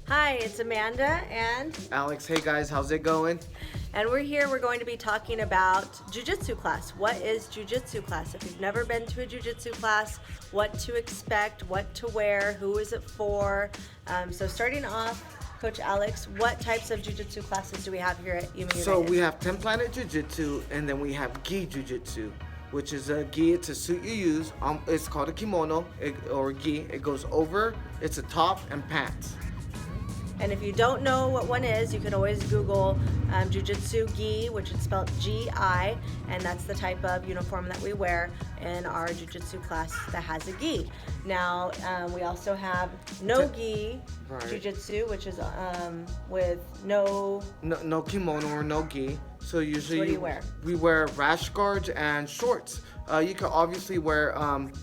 Hi, it's Amanda Alex, hey guys, how's it going? we're going to be talking about Jiu Jitsu class. What is Jiu Jitsu class? If you've never been to a Jiu Jitsu class, what to expect, what to wear, who is it for? So starting off, Coach Alex, what types of Jiu Jitsu classes do we have here at Yuma United? So we have 10 Planet Jiu Jitsu and then we have gi Jiu Jitsu, which is a gi. It's a suit you use. It's called a kimono or gi. It goes over, it's a top and pants. And if you don't know what one is, you can always Google Jiu Jitsu gi, which is spelled G-I, and that's the type of uniform that we wear in our Jiu Jitsu class that has a gi. Now, we also have no gi Jiu Jitsu, which is with no kimono or no gi. So usually what do you wear? We wear rash guards and shorts. You can obviously wear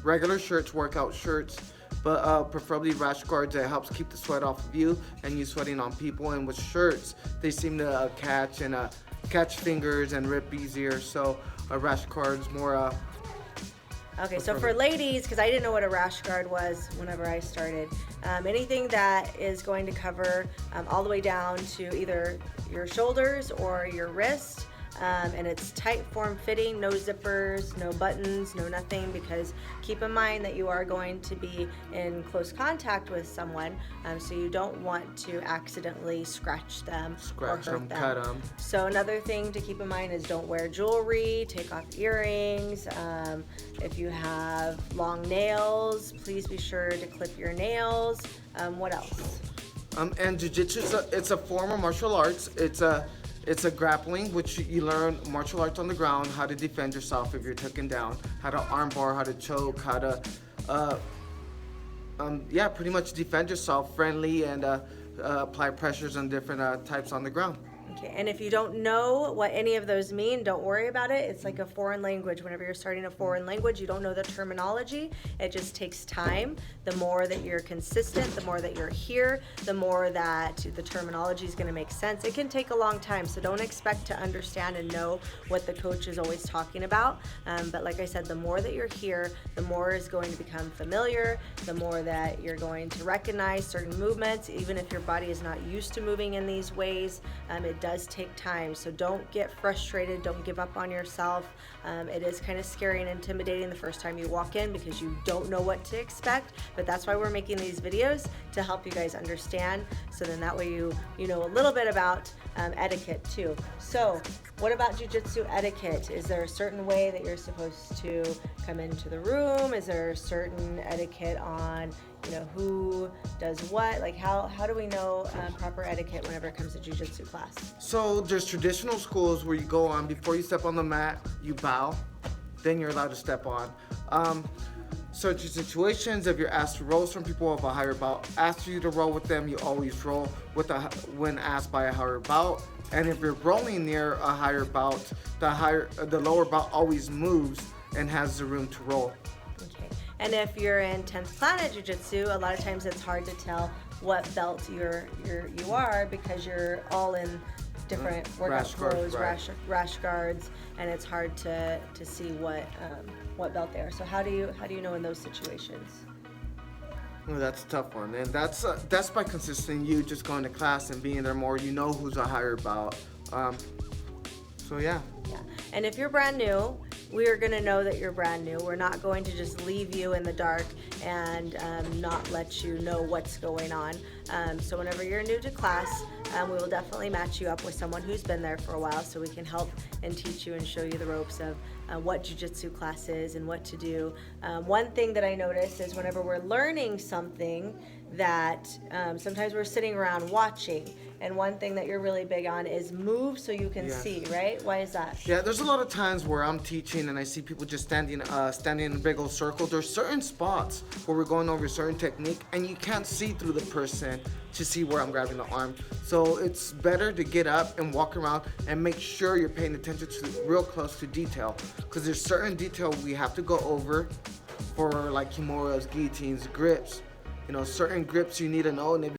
regular shirts, workout shirts, but preferably rash guards. That helps keep the sweat off of you and you sweating on people. And with shirts, they seem to catch fingers and rip easier. So a rash guard's more. Okay, so for ladies, because I didn't know what a rash guard was whenever I started, anything that is going to cover all the way down to either your shoulders or your wrist. And it's tight form fitting, no zippers, no buttons, no nothing, because keep in mind that you are going to be in close contact with someone, so you don't want to accidentally scratch them or hurt them. Cut them. So another thing to keep in mind is don't wear jewelry, take off earrings. If you have long nails, please be sure to clip your nails. What else? And jiu-jitsu, it's a form of martial arts. It's a grappling, which you learn martial arts on the ground, how to defend yourself if you're taken down, how to armbar, how to choke, how to, pretty much defend yourself friendly and apply pressures on different types on the ground. Okay, and if you don't know what any of those mean, don't worry about it. It's like a foreign language. Whenever you're starting a foreign language, you don't know the terminology. It just takes time. The more that you're consistent, the more that you're here, the more that the terminology is going to make sense. It can take a long time, so don't expect to understand and know what the coach is always talking about. But like I said, the more that you're here, the more is going to become familiar, the more that you're going to recognize certain movements, even if your body is not used to moving in these ways. It does take time, so don't get frustrated, don't give up on yourself. It is kind of scary and intimidating the first time you walk in because you don't know what to expect, but that's why we're making these videos, to help you guys understand, so then that way you know a little bit about etiquette too. So what about jiu-jitsu etiquette? Is there a certain way that you're supposed to come into the room? Is there a certain etiquette on who does what? Like how do we know proper etiquette whenever it comes to jiu-jitsu class? So there's traditional schools where you go on, before you step on the mat, you bow, then you're allowed to step on. Certain situations, if you're asked to roll, some people have a higher bout ask you to roll with them, you always roll when asked by a higher bout. And if you're rolling near a higher bout, the lower bout always moves and has the room to roll. Okay. And if you're in 10th Planet Jiu-Jitsu, a lot of times it's hard to tell what belt you are because you're all in different workout clothes, rash guards, and it's hard to see what belt they are. So how do you know in those situations? Well, that's a tough one, and that's by consistent you just going to class and being there more. You know who's a higher belt. So yeah. Yeah, and if you're brand new, we are going to know that you're brand new. We're not going to just leave you in the dark and not let you know what's going on. So whenever you're new to class, we will definitely match you up with someone who's been there for a while, so we can help and teach you and show you the ropes of what jiu-jitsu class is and what to do. One thing that I noticed is whenever we're learning something that sometimes we're sitting around watching, and one thing that you're really big on is move so you can see, right? Why is that? Yeah, there's a lot of times where I'm teaching and I see people just standing in a big old circle. There's certain spots where we're going over a certain technique and you can't see through the person to see where I'm grabbing the arm. So it's better to get up and walk around and make sure you're paying attention to real close to detail, because there's certain detail we have to go over for, like kimuras, guillotines, grips. Certain grips you need to know, and if